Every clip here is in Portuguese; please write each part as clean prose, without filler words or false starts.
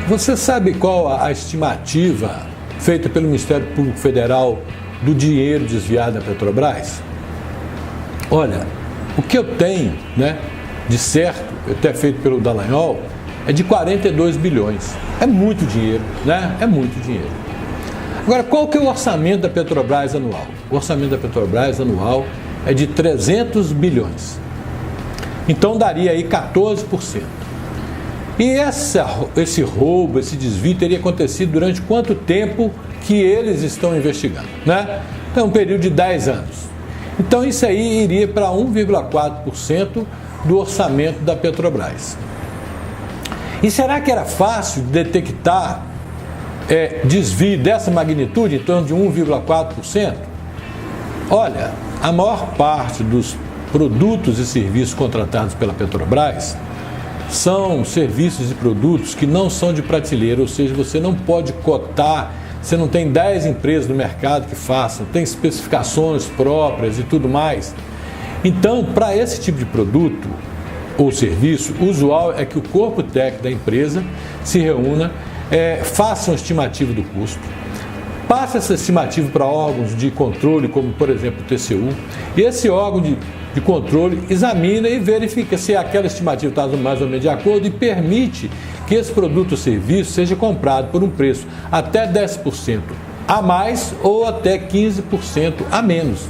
Você sabe qual a estimativa feita pelo Ministério Público Federal do dinheiro desviado da Petrobras? Olha, o que eu tenho, de certo, até feito pelo Dallagnol, é de 42 bilhões. É muito dinheiro, É muito dinheiro. Agora, qual que é o orçamento da Petrobras anual? O orçamento da Petrobras anual é de 300 bilhões. Então, daria aí 14%. E esse roubo, esse desvio teria acontecido durante quanto tempo que eles estão investigando, Então, um período de 10 anos. Então, isso aí iria para 1,4% do orçamento da Petrobras. E será que era fácil detectar desvio dessa magnitude, em torno de 1,4%? Olha, a maior parte dos produtos e serviços contratados pela Petrobras são serviços e produtos que não são de prateleira, ou seja, você não pode cotar, você não tem 10 empresas no mercado que façam, tem especificações próprias e tudo mais. Então, para esse tipo de produto ou serviço, o usual é que o corpo técnico da empresa se reúna, faça uma estimativa do custo, passe essa estimativa para órgãos de controle, como por exemplo o TCU, e esse órgão de controle examina e verifica se aquela estimativa está mais ou menos de acordo e permite que esse produto ou serviço seja comprado por um preço até 10% a mais ou até 15% a menos.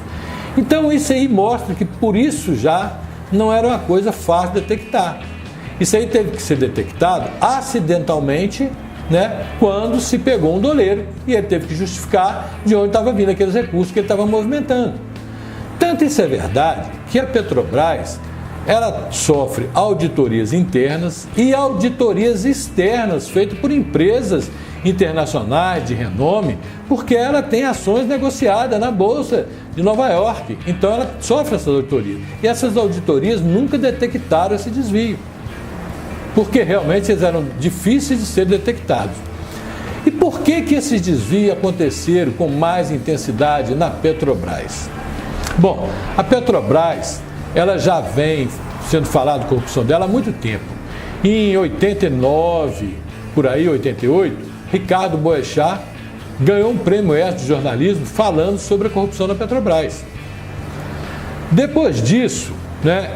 Então isso aí mostra que por isso já não era uma coisa fácil de detectar. Isso aí teve que ser detectado acidentalmente, quando se pegou um doleiro e ele teve que justificar de onde estava vindo aqueles recursos que ele estava movimentando. Tanto isso é verdade que a Petrobras, ela sofre auditorias internas e auditorias externas feitas por empresas internacionais de renome, porque ela tem ações negociadas na Bolsa de Nova York. Então ela sofre essas auditorias. E essas auditorias nunca detectaram esse desvio, porque realmente eles eram difíceis de ser detectados. E por que esses desvios aconteceram com mais intensidade na Petrobras? Bom, a Petrobras, ela já vem sendo falado de corrupção dela há muito tempo. Em 89, por aí, 88, Ricardo Boechat ganhou um prêmio ESSO de jornalismo falando sobre a corrupção na Petrobras. Depois disso,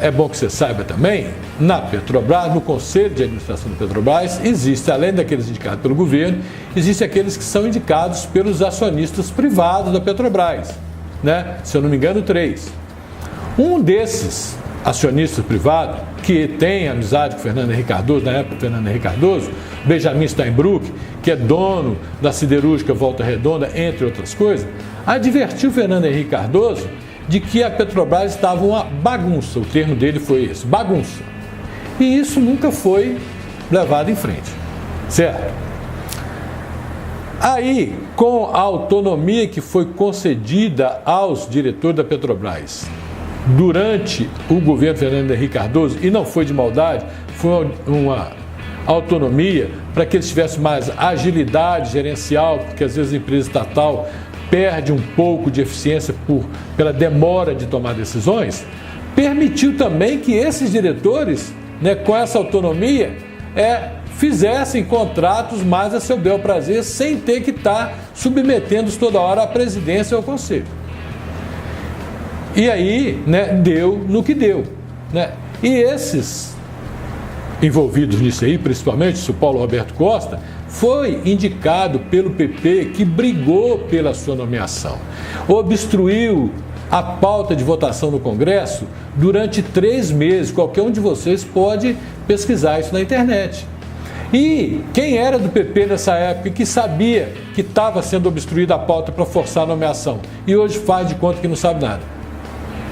é bom que você saiba também, na Petrobras, no Conselho de Administração da Petrobras, existe, além daqueles indicados pelo governo, existem aqueles que são indicados pelos acionistas privados da Petrobras, se eu não me engano, 3. Um desses acionistas privados, que tem amizade com Fernando Henrique Cardoso, na época Fernando Henrique Cardoso, Benjamin Steinbrück, que é dono da siderúrgica Volta Redonda, entre outras coisas, advertiu Fernando Henrique Cardoso de que a Petrobras estava uma bagunça, o termo dele foi esse, bagunça. E isso nunca foi levado em frente, certo? Aí, com a autonomia que foi concedida aos diretores da Petrobras durante o governo Fernando Henrique Cardoso, e não foi de maldade, foi uma autonomia para que eles tivessem mais agilidade gerencial, porque às vezes a empresa estatal perde um pouco de eficiência pela demora de tomar decisões, permitiu também que esses diretores, com essa autonomia, fizessem contratos mais a seu bel prazer, sem ter que estar submetendo-os toda hora à presidência ou ao conselho. E aí, deu no que deu. E esses envolvidos nisso aí, principalmente o Paulo Roberto Costa, foi indicado pelo PP, que brigou pela sua nomeação, obstruiu a pauta de votação no Congresso durante 3 meses. Qualquer um de vocês pode pesquisar isso na internet. E quem era do PP nessa época e que sabia que estava sendo obstruída a pauta para forçar a nomeação e hoje faz de conta que não sabe nada?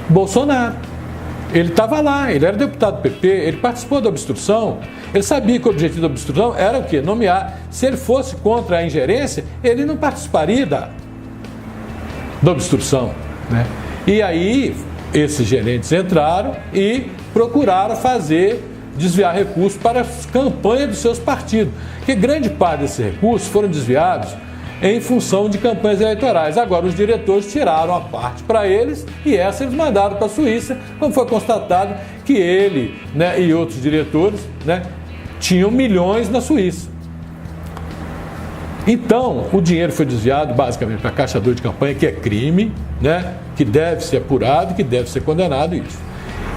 Bolsonaro. Ele estava lá, ele era deputado do PP, ele participou da obstrução, ele sabia que o objetivo da obstrução era o quê? Nomear. Se ele fosse contra a ingerência, ele não participaria da obstrução, E aí, esses gerentes entraram e procuraram desviar recursos para as campanhas dos seus partidos, porque grande parte desses recursos foram desviados em função de campanhas eleitorais. Agora os diretores tiraram a parte para eles e essa eles mandaram para a Suíça, como foi constatado que ele e outros diretores tinham milhões na Suíça. Então, o dinheiro foi desviado basicamente para Caixa 2 de campanha, que é crime, né? Que deve ser apurado, que deve ser condenado isso.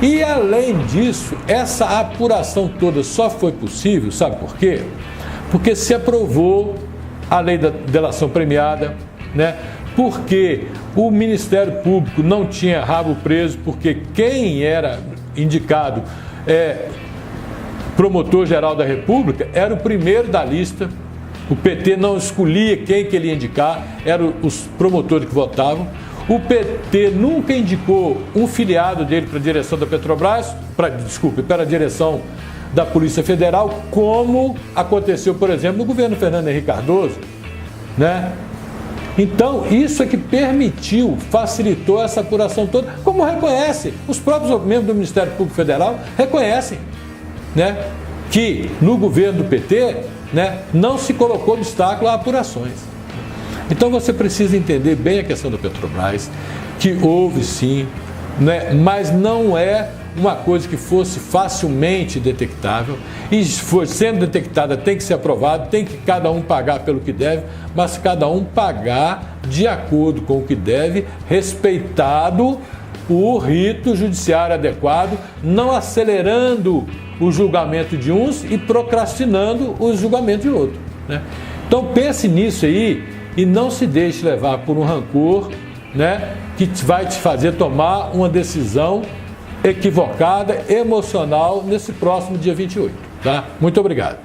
E, além disso, essa apuração toda só foi possível, sabe por quê? Porque se aprovou a lei da delação premiada, né? Porque o Ministério Público não tinha rabo preso, porque quem era indicado promotor-geral da República era o primeiro da lista. O PT não escolhia quem que ele ia indicar, eram os promotores que votavam. O PT nunca indicou um filiado dele para a direção da Petrobras, para a direção da Polícia Federal, como aconteceu, por exemplo, no governo Fernando Henrique Cardoso, né? Então, isso é que permitiu, facilitou essa apuração toda, como reconhece, os próprios membros do Ministério Público Federal reconhecem, né, que no governo do PT, né, não se colocou obstáculo a apurações. Então você precisa entender bem a questão da Petrobras, que houve sim, né, mas não é uma coisa que fosse facilmente detectável, e for sendo detectada tem que ser aprovado, tem que cada um pagar pelo que deve, mas cada um pagar de acordo com o que deve, respeitado o rito judiciário adequado, não acelerando o julgamento de uns e procrastinando o julgamento de outros, né? Então pense nisso aí e não se deixe levar por um rancor, né, que vai te fazer tomar uma decisão equivocada, emocional, nesse próximo dia 28, tá? Muito obrigado.